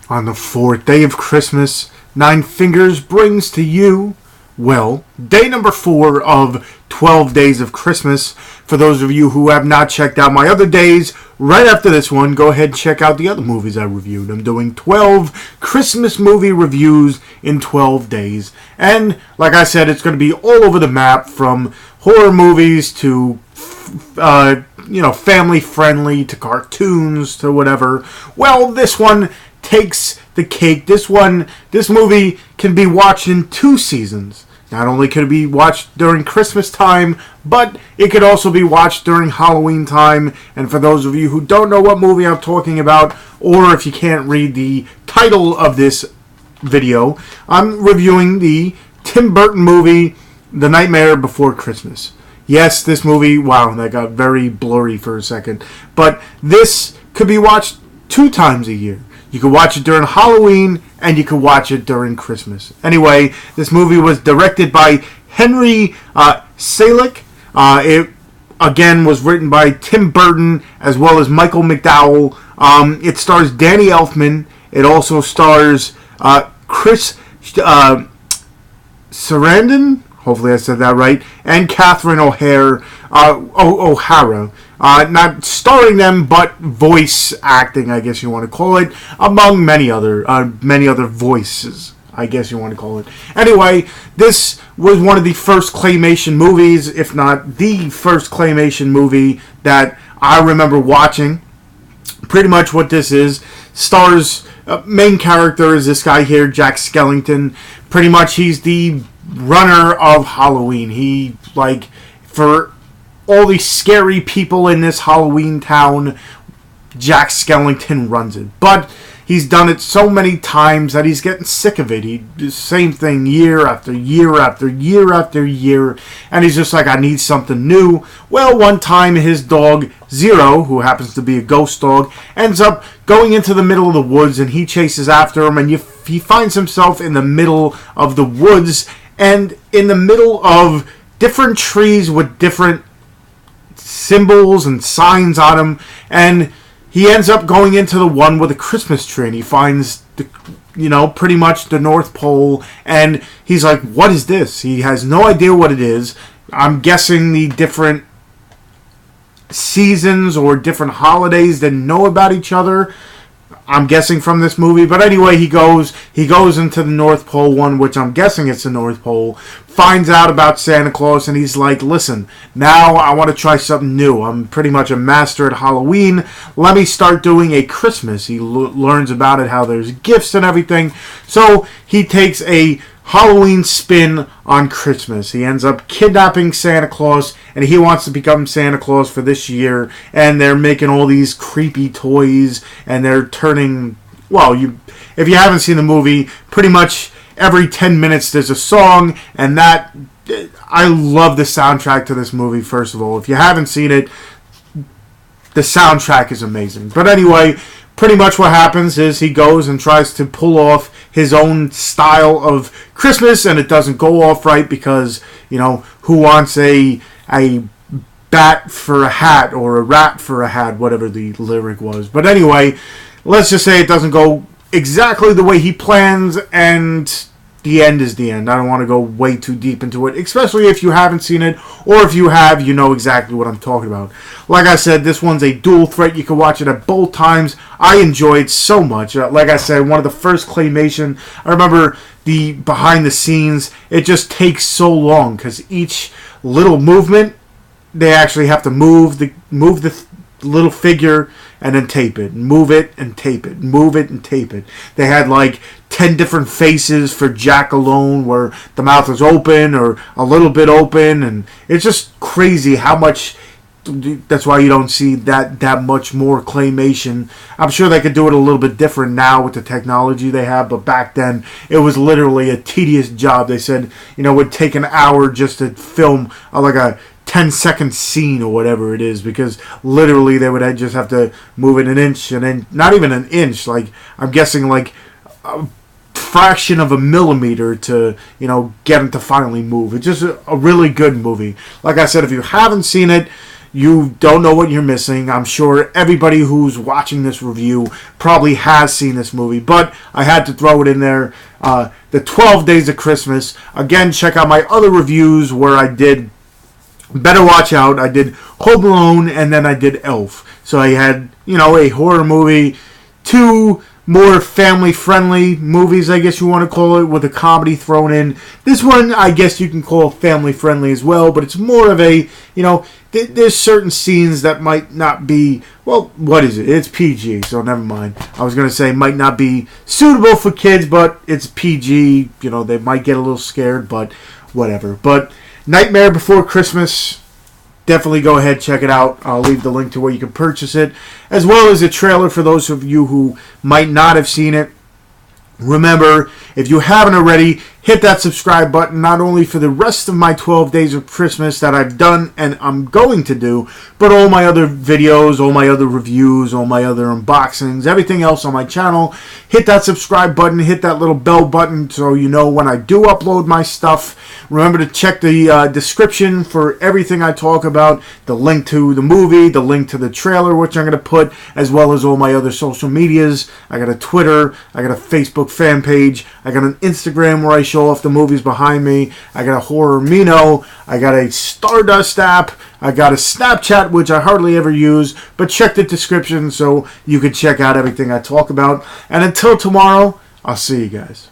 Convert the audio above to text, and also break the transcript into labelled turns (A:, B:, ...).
A: On the fourth day of Christmas, 9fingers brings to you, well, day number 4 of 12 days of Christmas. For those of you who have not checked out my other days, right after this one, go ahead and check out the other movies I reviewed. I'm doing 12 Christmas movie reviews in 12 days. And, like I said, it's going to be all over the map, from horror movies to family friendly to cartoons to whatever. Well, this one takes the cake. This movie can be watched in 2 seasons. Not only could it be watched during Christmas time, but it could also be watched during Halloween time. And for those of you who don't know what movie I'm talking about, or if you can't read the title of this video, I'm reviewing the Tim Burton movie, The Nightmare Before Christmas. Yes, this movie, wow, that got very blurry for a second. But this could be watched 2 times a year. You could watch it during Halloween, and you could watch it during Christmas. Anyway, this movie was directed by Henry Selick. It, again, was written by Tim Burton, as well as Michael McDowell. It stars Danny Elfman. It also stars Chris Sarandon, hopefully I said that right, and Catherine O'Hara. Not starring them, but voice acting, I guess you want to call it, among many other voices, I guess you want to call it. Anyway, this was one of the first claymation movies, if not the first claymation movie that I remember watching. Pretty much what this is, stars, main character is this guy here, Jack Skellington. Pretty much he's the runner of Halloween. He, for all these scary people in this Halloween town, Jack Skellington runs it. But he's done it so many times that he's getting sick of it. He does the same thing year after year after year after year. And he's just like, I need something new. Well, one time his dog, Zero, who happens to be a ghost dog, ends up going into the middle of the woods, and he chases after him, and he finds himself in the middle of the woods, and in the middle of different trees with different symbols and signs on them, and he ends up going into the one with a Christmas tree, and he finds pretty much the North Pole, and he's like, what is this? He has no idea what it is. I'm guessing the different seasons or different holidays that know about each other, I'm guessing, from this movie. But anyway, he goes into the North Pole one, which I'm guessing it's the North Pole, finds out about Santa Claus, and he's like, listen, now I want to try something new. I'm pretty much a master at Halloween. Let me start doing a Christmas. He learns about it, how there's gifts and everything. So he takes a Halloween spin on Christmas. He ends up kidnapping Santa Claus, and he wants to become Santa Claus for this year. And they're making all these creepy toys, and they're turning, if you haven't seen the movie, pretty much every 10 minutes there's a song, and that, I love the soundtrack to this movie, first of all. If you haven't seen it, the soundtrack is amazing. But anyway, pretty much what happens is he goes and tries to pull off his own style of Christmas, and it doesn't go off right because, who wants a bat for a hat or a rat for a hat, whatever the lyric was. But anyway, let's just say it doesn't go exactly the way he plans, and the end is the end. I don't want to go way too deep into it, especially if you haven't seen it, or if you have, you know exactly what I'm talking about. Like I said, this one's a dual threat. You can watch it at both times. I enjoy it so much. Like I said, one of the first claymation, I remember the behind the scenes, it just takes so long because each little movement, they actually have to move the little figure and then tape it, move it and tape it, move it and tape it. They had 10 different faces for Jack alone, where the mouth is open or a little bit open, and it's just crazy how much. That's why you don't see that much more claymation. I'm sure they could do it a little bit different now with the technology they have, but back then it was literally a tedious job. They said, it would take an hour just to film a 10-second scene or whatever it is, because literally they would just have to move it an inch, and then not even an inch, I'm guessing a fraction of a millimeter to get him to finally move. It's just a really good movie. Like I said, if you haven't seen it, you don't know what you're missing. I'm sure everybody who's watching this review probably has seen this movie, but I had to throw it in there. The 12 Days of Christmas. Again, check out my other reviews where I did Better Watch Out, I did Home Alone, and then I did Elf. So I had, a horror movie, 2 more family-friendly movies, I guess you want to call it, with a comedy thrown in. This one, I guess you can call family-friendly as well, but it's more of a, there's certain scenes that might not be, well, what is it? It's PG, so never mind. I was going to say might not be suitable for kids, but it's PG. They might get a little scared, but whatever. But Nightmare Before Christmas, definitely go ahead, check it out. I'll leave the link to where you can purchase it, as well as a trailer for those of you who might not have seen it. Remember, if you haven't already, hit that subscribe button, not only for the rest of my 12 Days of Christmas that I've done and I'm going to do, but all my other videos, all my other reviews, all my other unboxings, everything else on my channel. Hit that subscribe button, hit that little bell button so you know when I do upload my stuff. Remember to check the description for everything I talk about, the link to the movie, the link to the trailer, which I'm going to put, as well as all my other social medias. I got a Twitter, I got a Facebook fan page, I got an Instagram where I show off the movies behind me, I got a Horror Mino, I got a Stardust app, I got a Snapchat, which I hardly ever use, but check the description so you can check out everything I talk about. And until tomorrow, I'll see you guys.